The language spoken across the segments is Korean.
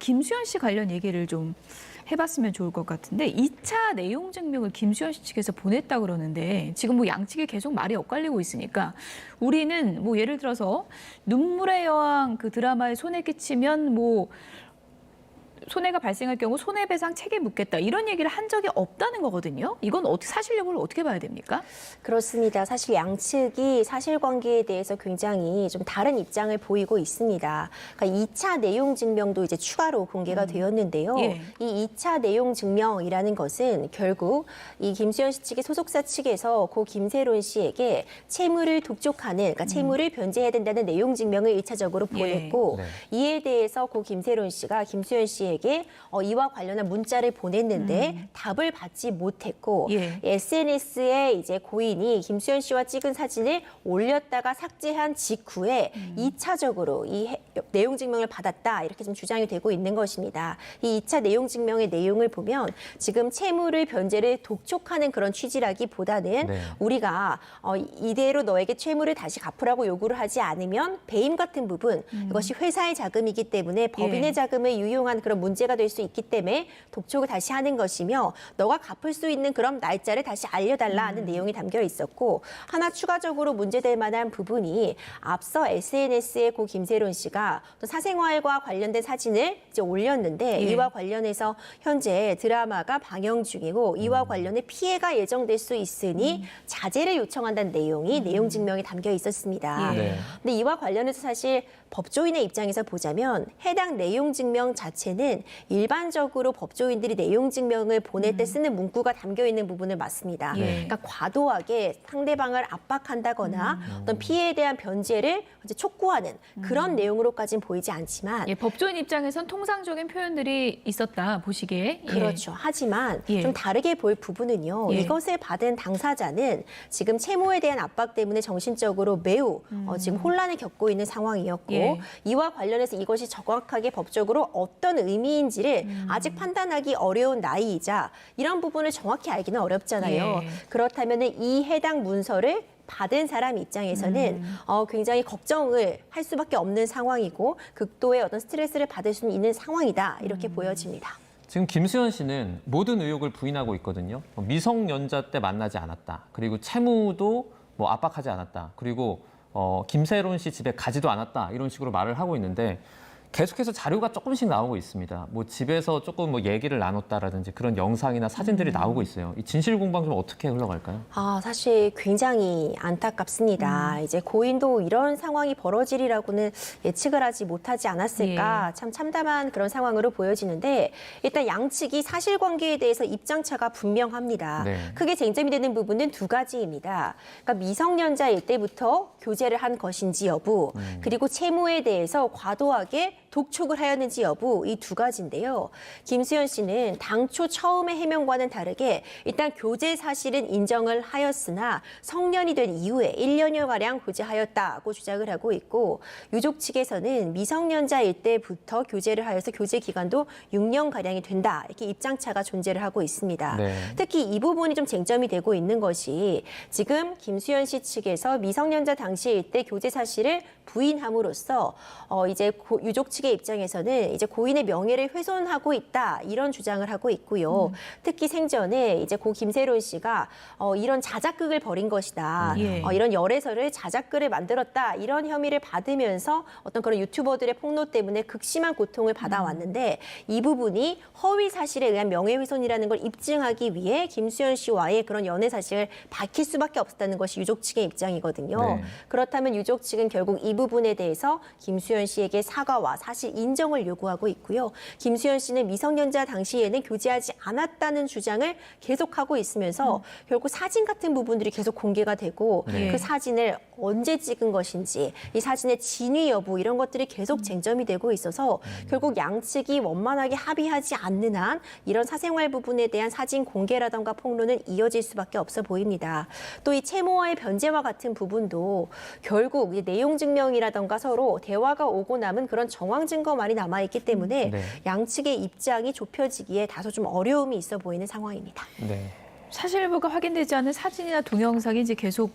김수현 씨 관련 얘기를 좀 해봤으면 좋을 것 같은데 2차 내용 증명을 김수현 씨 측에서 보냈다 그러는데 지금 뭐 양측이 계속 말이 엇갈리고 있으니까 우리는 뭐 예를 들어서 눈물의 여왕 그 드라마에 손해 끼치면 뭐 손해가 발생할 경우 손해배상 책임 묻겠다 이런 얘기를 한 적이 없다는 거거든요. 이건 사실 여부를 어떻게 봐야 됩니까? 그렇습니다. 사실 양측이 사실관계에 대해서 굉장히 좀 다른 입장을 보이고 있습니다. 그러니까 2차 내용 증명도 이제 추가로 공개가 되었는데요. 예. 이 2차 내용 증명이라는 것은 결국 이 김수현 씨 측의 소속사 측에서 고 김세론 씨에게 채무를 독촉하는, 그러니까 채무를 변제해야 된다는 내용 증명을 1차적으로 보냈고 이에 대해서 고 김세론 씨가 김수현 씨에게 이와 관련한 문자를 보냈는데 답을 받지 못했고 SNS에 이제 고인이 김수현 씨와 찍은 사진을 올렸다가 삭제한 직후에 2차적으로 이 내용 증명을 받았다 이렇게 좀 주장이 되고 있는 것입니다. 이 2차 내용 증명의 내용을 보면 지금 채무를 변제를 독촉하는 그런 취지라기보다는 우리가 이대로 너에게 채무를 다시 갚으라고 요구를 하지 않으면 배임 같은 부분 이것이 회사의 자금이기 때문에 법인의 자금을 유용한 그런 문제가 될 수 있기 때문에 독촉을 다시 하는 것이며 너가 갚을 수 있는 그런 날짜를 다시 알려달라는 내용이 담겨 있었고 하나 추가적으로 문제될 만한 부분이 앞서 SNS에 고 김세론 씨가 또 사생활과 관련된 사진을 이제 올렸는데 이와 관련해서 현재 드라마가 방영 중이고 이와 관련해 피해가 예정될 수 있으니 자제를 요청한다는 내용이 내용 증명에 담겨 있었습니다. 근데 이와 관련해서 사실 법조인의 입장에서 보자면 해당 내용 증명 자체는 일반적으로 법조인들이 내용 증명을 보낼 때 쓰는 문구가 담겨 있는 부분을 맞습니다. 그러니까 과도하게 상대방을 압박한다거나 어떤 피해에 대한 변제를 이제 촉구하는 그런 내용으로까지는 보이지 않지만 법조인 입장에선 통상적인 표현들이 있었다 보시기에 그렇죠. 하지만 좀 다르게 볼 부분은요. 이것을 받은 당사자는 지금 채무에 대한 압박 때문에 정신적으로 매우 지금 혼란을 겪고 있는 상황이었고 이와 관련해서 이것이 정확하게 법적으로 어떤 의미인지를 아직 판단하기 어려운 나이이자 이런 부분을 정확히 알기는 어렵잖아요. 그렇다면 이 해당 문서를 받은 사람 입장에서는 굉장히 걱정을 할 수밖에 없는 상황이고 극도의 어떤 스트레스를 받을 수 있는 상황이다 이렇게 보여집니다. 지금 김수현 씨는 모든 의혹을 부인하고 있거든요. 미성년자 때 만나지 않았다. 그리고 채무도 뭐 압박하지 않았다. 그리고 김세론 씨 집에 가지도 않았다. 이런 식으로 말을 하고 있는데 계속해서 자료가 조금씩 나오고 있습니다. 뭐 집에서 조금 뭐 얘기를 나눴다라든지 그런 영상이나 사진들이 나오고 있어요. 이 진실 공방 좀 어떻게 흘러갈까요? 사실 굉장히 안타깝습니다. 이제 고인도 이런 상황이 벌어지리라고는 예측을 하지 못하지 않았을까 참 참담한 그런 상황으로 보여지는데 일단 양측이 사실관계에 대해서 입장차가 분명합니다. 크게 쟁점이 되는 부분은 두 가지입니다. 그러니까 미성년자일 때부터 교제를 한 것인지 여부 그리고 채무에 대해서 과도하게 독촉을 하였는지 여부 이 두 가지인데요. 김수현 씨는 당초 처음의 해명과는 다르게 일단 교제 사실은 인정을 하였으나 성년이 된 이후에 1년여가량 교제하였다고 주장을 하고 있고 유족 측에서는 미성년자일 때부터 교제를 하여서 교제 기간도 6년가량이 된다. 이렇게 입장차가 존재를 하고 있습니다. 특히 이 부분이 좀 쟁점이 되고 있는 것이 지금 김수현 씨 측에서 미성년자 당시일 때 교제 사실을 부인함으로써 이제 유족 측의 입장에서는 이제 고인의 명예를 훼손하고 있다 이런 주장을 하고 있고요. 특히 생전에 이제 고 김세론 씨가 이런 자작극을 벌인 것이다. 이런 열애설을 자작극을 만들었다 이런 혐의를 받으면서 어떤 그런 유튜버들의 폭로 때문에 극심한 고통을 받아왔는데 이 부분이 허위 사실에 의한 명예훼손이라는 걸 입증하기 위해 김수현 씨와의 그런 연애 사실을 밝힐 수밖에 없었다는 것이 유족 측의 입장이거든요. 그렇다면 유족 측은 결국 이 부분에 대해서 김수현 씨에게 사과와 사실 인정을 요구하고 있고요. 김수현 씨는 미성년자 당시에는 교제하지 않았다는 주장을 계속하고 있으면서 결국 사진 같은 부분들이 계속 공개가 되고 그 사진을 언제 찍은 것인지 이 사진의 진위 여부 이런 것들이 계속 쟁점이 되고 있어서 결국 양측이 원만하게 합의하지 않는 한 이런 사생활 부분에 대한 사진 공개라던가 폭로는 이어질 수밖에 없어 보입니다. 또 이 채무와의 변제와 같은 부분도 결국 내용 증명이라던가 서로 대화가 오고 남은 그런 정황 증거만이 남아있기 때문에 양측의 입장이 좁혀지기에 다소 좀 어려움이 있어 보이는 상황입니다. 사실무가 확인되지 않은 사진이나 동영상이 이제 계속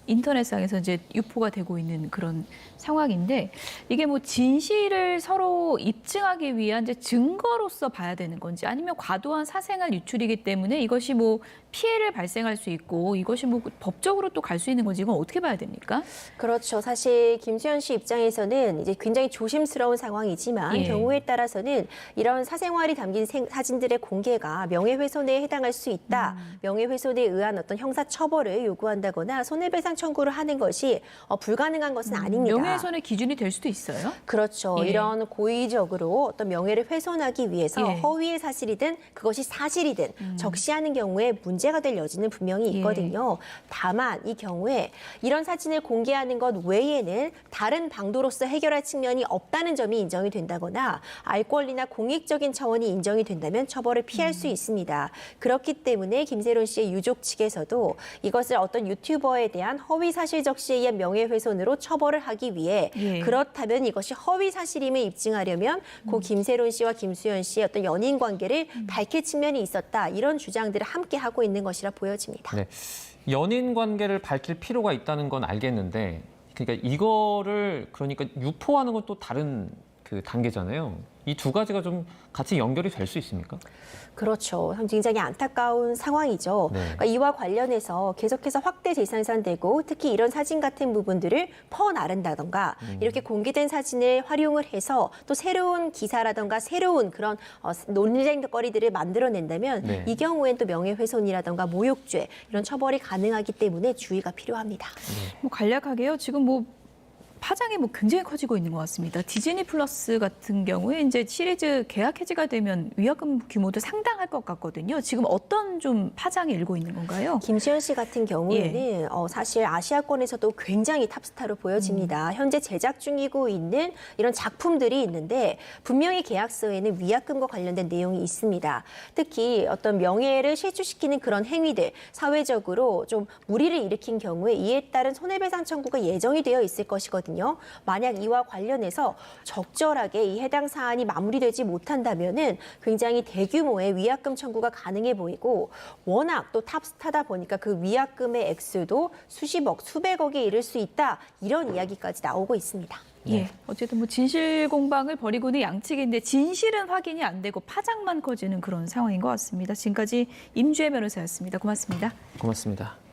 인터넷상에서 이제 유포가 되고 있는 그런 상황인데 이게 뭐 진실을 서로 입증하기 위한 이제 증거로서 봐야 되는 건지 아니면 과도한 사생활 유출이기 때문에 이것이 뭐 피해를 발생할 수 있고 이것이 뭐 법적으로 또 갈 수 있는 건지 이건 어떻게 봐야 됩니까? 그렇죠. 사실 김수현 씨 입장에서는 이제 굉장히 조심스러운 상황이지만 예. 경우에 따라서는 이런 사생활이 담긴 사진들의 공개가 명예훼손에 해당할 수 있다. 명예훼손에 의한 어떤 형사처벌을 요구한다거나 손해배상 청구를 하는 것이 불가능한 것은 아닙니다. 명예훼손의 기준이 될 수도 있어요. 그렇죠. 예. 이런 고의적으로 어떤 명예를 훼손하기 위해서 예. 허위의 사실이든 그것이 사실이든 적시하는 경우에 문제가 될 여지는 분명히 있거든요. 다만 이 경우에 이런 사진을 공개하는 것 외에는 다른 방도로서 해결할 측면이 없다는 점이 인정이 된다거나 알 권리나 공익적인 차원이 인정이 된다면 처벌을 피할 수 있습니다. 그렇기 때문에 김세론 씨의 유족 측에서도 이것을 어떤 유튜버에 대한 허위 사실 적시에 의한 명예훼손으로 처벌을 하기 위해 예. 그렇다면 이것이 허위 사실임을 입증하려면 고 김세론 씨와 김수현 씨의 어떤 연인 관계를 밝힐 측면이 있었다. 이런 주장들을 함께 하고 있는 것이라 보여집니다. 네. 연인 관계를 밝힐 필요가 있다는 건 알겠는데, 그러니까 이거를 그러니까 유포하는 건 또 다른 그 단계잖아요. 이 두 가지가 좀 같이 연결이 될 수 있습니까? 그렇죠. 참 굉장히 안타까운 상황이죠. 네. 그러니까 이와 관련해서 계속해서 확대 재생산되고 특히 이런 사진 같은 부분들을 퍼나른다던가 이렇게 공개된 사진을 활용을 해서 또 새로운 기사라던가 새로운 그런 논쟁거리들을 만들어낸다면 네. 이 경우엔 또 명예훼손이라던가 모욕죄 이런 처벌이 가능하기 때문에 주의가 필요합니다. 뭐 간략하게요. 지금 뭐 파장이 뭐 굉장히 커지고 있는 것 같습니다. 디즈니 플러스 같은 경우에 이제 시리즈 계약 해지가 되면 위약금 규모도 상당할 것 같거든요. 지금 어떤 좀 파장이 일고 있는 건가요? 김수현 씨 같은 경우에는 사실 아시아권에서도 굉장히 탑스타로 보여집니다. 현재 제작 중이고 있는 이런 작품들이 있는데 분명히 계약서에는 위약금과 관련된 내용이 있습니다. 특히 어떤 명예를 실추시키는 그런 행위들, 사회적으로 좀 무리를 일으킨 경우에 이에 따른 손해배상 청구가 예정이 되어 있을 것이거든요. 만약 이와 관련해서 적절하게 이 해당 사안이 마무리되지 못한다면은 굉장히 대규모의 위약금 청구가 가능해 보이고 워낙 또 탑스타다 보니까 그 위약금의 액수도 수십억, 수백억에 이를 수 있다. 이런 이야기까지 나오고 있습니다. 예. 어쨌든 뭐 진실 공방을 벌이고 있는 양측인데 진실은 확인이 안 되고 파장만 커지는 그런 상황인 것 같습니다. 지금까지 임주혜 변호사였습니다. 고맙습니다. 고맙습니다.